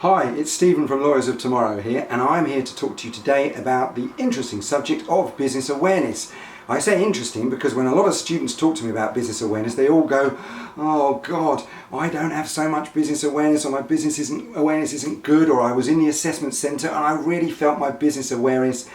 Hi, it's Stephen from Lawyers of Tomorrow here, and I'm here to talk to you today about the interesting subject of business awareness. I say interesting because when a lot of students talk to me about business awareness, they all go, oh God, I don't have so much business awareness, or my awareness isn't good, or I was in the assessment centre and I really felt my business awareness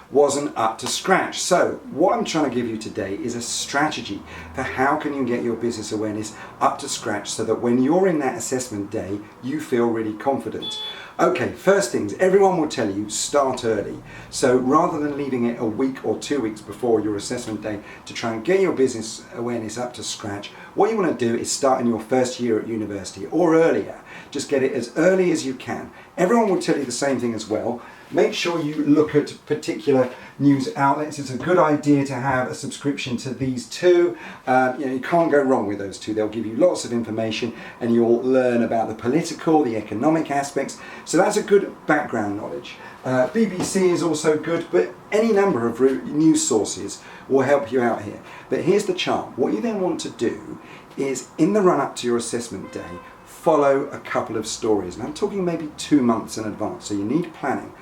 wasn't up to scratch. So what I'm trying to give you today is a strategy for how can you get your business awareness up to scratch so that when you're in that assessment day, you feel really confident. Okay, first things, everyone will tell you start early. So rather than leaving it a week or 2 weeks before your assessment day to try and get your business awareness up to scratch, what you want to do is start in your first year at university or earlier. Just get it as early as you can. Everyone will tell you the same thing as well. Make sure you look at particular news outlets. It's a good idea to have a subscription to these two. You can't go wrong with those two. They'll give you lots of information and you'll learn about the political, the economic aspects. So that's a good background knowledge. BBC is also good, but any number of news sources will help you out here. But here's the charm. What you then want to do is, in the run up to your assessment day, follow a couple of stories. And I'm talking maybe 2 months in advance, so you need planning.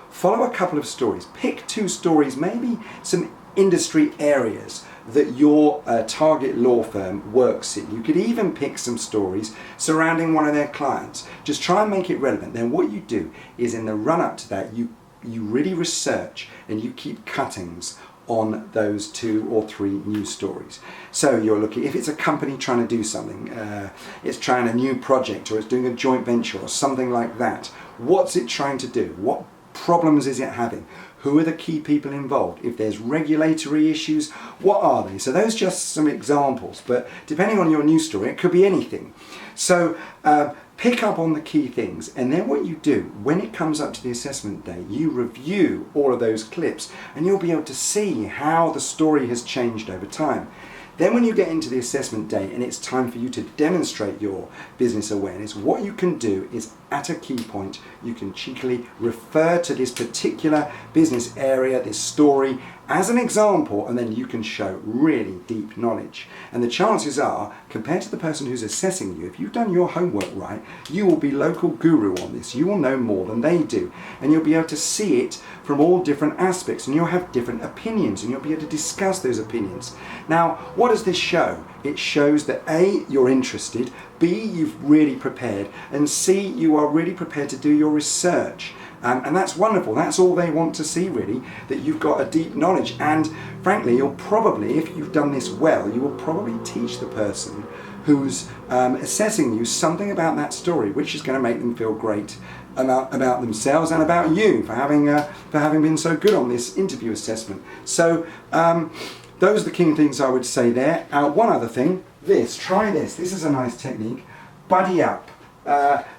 Follow a couple of stories. Pick 2 stories, maybe some industry areas that your target law firm works in. You could even pick some stories surrounding one of their clients. Just try and make it relevant. Then what you do is, in the run up to that, you really research and you keep cuttings on those 2 or 3 news stories. So you're looking, if it's a company trying to do something, it's trying a new project, or it's doing a joint venture or something like that, what's it trying to do? What problems is it having? Who are the key people involved? If there's regulatory issues, what are they? So those are just some examples, but depending on your news story, it could be anything. So pick up on the key things, and then what you do, when it comes up to the assessment day, you review all of those clips and you'll be able to see how the story has changed over time. Then when you get into the assessment day and it's time for you to demonstrate your business awareness, what you can do is, at a key point, you can cheekily refer to this particular business area, this story, as an example, and then you can show really deep knowledge. And the chances are, compared to the person who's assessing you, if you've done your homework right, you will be local guru on this. You will know more than they do, and you'll be able to see it from all different aspects, and you'll have different opinions, and you'll be able to discuss those opinions. Now, what does this show? It shows that A, you're interested, B, you've really prepared, and C, you are really prepared to do your research. And that's wonderful. That's all they want to see, really, that you've got a deep knowledge. And frankly, you'll probably, if you've done this well, you will probably teach the person who's assessing you something about that story, which is going to make them feel great about themselves and about you for having been so good on this interview assessment. So those are the key things I would say there. One other thing, try this. This is a nice technique. Buddy up.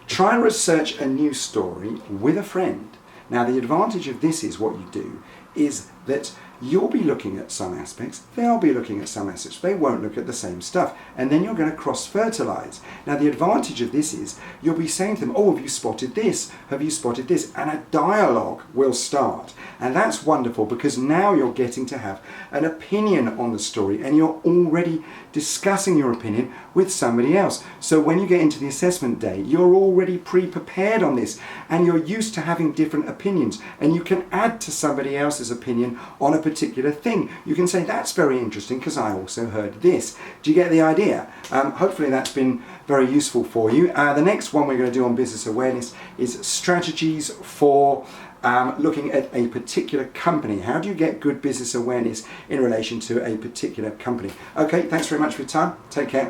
Try and research a news story with a friend. Now, the advantage of this is, what you do is that you'll be looking at some aspects, they'll be looking at some aspects, they won't look at the same stuff, and then you're going to cross-fertilise. Now, the advantage of this is you'll be saying to them, oh, have you spotted this? Have you spotted this? And a dialogue will start. And that's wonderful, because now you're getting to have an opinion on the story, and you're already discussing your opinion with somebody else. So when you get into the assessment day, you're already pre-prepared on this, and you're used to having different opinions, and you can add to somebody else's opinion on a particular thing. You can say, that's very interesting because I also heard this. Do you get the idea? Hopefully that's been very useful for you. The next one we're going to do on business awareness is strategies for looking at a particular company. How do you get good business awareness in relation to a particular company? Okay, thanks very much for your time. Take care.